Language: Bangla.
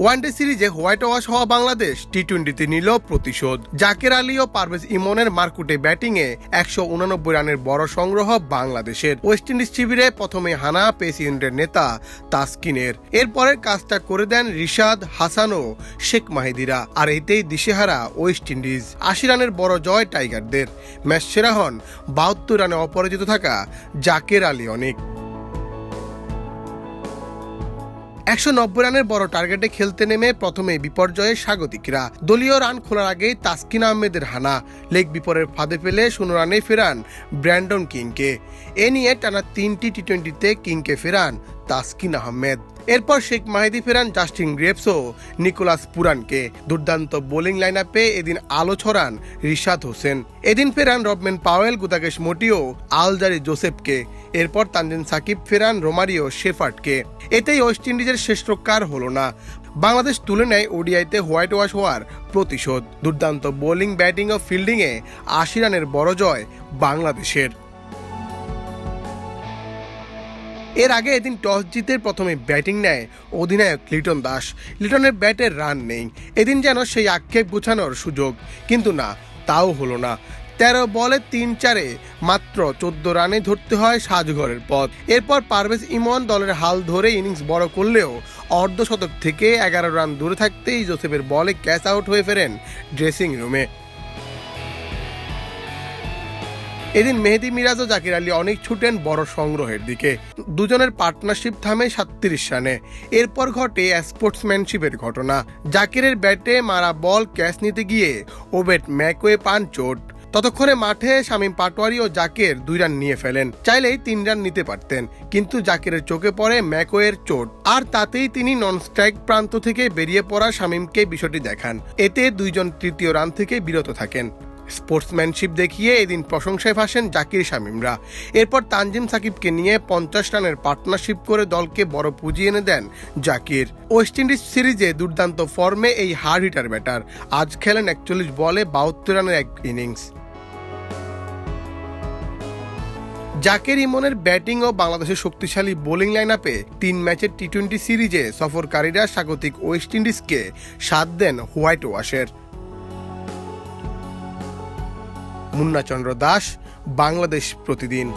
ওয়ানডে সিরিজে হোয়াইট ওয়াশ হওয়া বাংলাদেশ টি-20তে নিল প্রতিশোধ। জাকের আলী ও পারভেজ ইমনের মারকুটে ব্যাটিংয়ে 189 রানের বড় সংগ্রহ বাংলাদেশের। ওয়েস্ট ইন্ডিজ শিবিরে প্রথমে হানা পেস ইউনিটের নেতা তাসকিনের, এরপরের কাজটা করে দেন রিশাদ, হাসান ও শেখ মাহিদিরা। আর এতেই দিশেহারা ওয়েস্ট ইন্ডিজ। 80 রানের বড় জয় টাইগারদের। ম্যাচ সেরা হন 72 রানে অপরাজিত থাকা জাকের আলী অনেক। 190 রানের বড় টার্গেটে খেলতে নেমে প্রথমে বিপর্যয়ে স্বাগতিকরা। দলীয় রান খোলার আগেই তাসকিন আহমেদের হানা, লেগ বিপরের ফাঁদে ফেলে 16 রানে ফেরান ব্র্যান্ডন কিংকে। এ নিয়ে টানা 3টি টি-20তে কিংকে ফেরান তাসকিন আহমেদ। এরপর শেখ মাহিদি ফেরান জাস্টিন গ্রেভস ও নিকোলাস পুরানকে। দুর্দান্ত বোলিং লাইন আপে এদিন আলো ছড়ান রিশাদ হোসেন। এদিন ফেরান রবম্যান পাওয়েল, গুতাকেশ মোটি ও আলজারি জোসেফকে। এরপর তানজিম সাকিব ফেরান রোমারিও শেফার্ডকে। এতেই ওয়েস্ট ইন্ডিজের শেষ রক্ষার হলো না। বাংলাদেশ তুলে নেয় ওডিআইতে হোয়াইট ওয়াশ হওয়ার প্রতিশোধ। দুর্দান্ত বোলিং, ব্যাটিং ও ফিল্ডিংয়ে 80 রানের বড় জয় বাংলাদেশের। এর আগে এদিন টস জিতে প্রথমে ব্যাটিং নেয় অধিনায়ক লিটন দাস। লিটনের ব্যাটের রান নেই। এদিন যেন সেই আক্ষেপ গুছানোর সুযোগ, কিন্তু না, তাও হলো না। 13 বলে 3-4-এ মাত্র 14 রানে ধরতে হয় সাজঘরের পথ। এরপর পারভেজ ইমন দলের হাল ধরে ইনিংস বড় করলেও অর্ধশতক থেকে 11 রান দূরে থাকতেই জোসেফের বলে ক্যাচ আউট হয়ে ফেরেন ড্রেসিং রুমে। এদিন মেহেদি মিরাজ ও জাকির আলী অনেক ছুটেন বড় সংগ্রহের দিকে। দুজনের পার্টনারশিপ থামে 37 রানে। এরপর ঘটে স্পোর্টসম্যানশিপের ঘটনা। জাকিরের ব্যাটে মারা বল ক্যাচ নিতে গিয়ে ওবেট ম্যাকওয়ে পান চোট। ততক্ষণে মাঠে শামীম পাটোয়ারি ও জাকের 2 রান নিয়ে ফেলেন। চাইলেই 3 রান নিতে পারতেন, কিন্তু জাকিরের চোখে পড়ে ম্যাকওয়ের চোট। আর তাতেই তিনি নন স্ট্রাইক প্রান্ত থেকে বেরিয়ে পড়া শামীমকে বিষয়টি দেখান। এতে দুইজন তৃতীয় রান থেকে বিরত থাকেন। স্পোর্টসম্যানশিপ দেখিয়ে এদিন প্রশংসায় ভাসেন জাকির শামীমরা। এরপর তানজিম সাকিবকে নিয়ে 50 রানের পার্টনারশিপ করে দলকে বড় পুঁজি এনে দেন জাকির। ওয়েস্ট ইন্ডিজ সিরিজে দুর্দান্ত ফর্মে এই হার্ড হিটার ব্যাটার আজ খেলেন 41 বলে 72 রানের এক ইনিংস। জাকের ইমনের ব্যাটিং ও বাংলাদেশের শক্তিশালী বোলিং লাইন আপে 3 ম্যাচের টি-20 সিরিজে সফরকারীরা স্বাগতিক ওয়েস্ট ইন্ডিজকে সাথ দেন হোয়াইট ওয়াশের। মুন্না চন্দ্র দাস, বাংলাদেশ প্রতিদিন।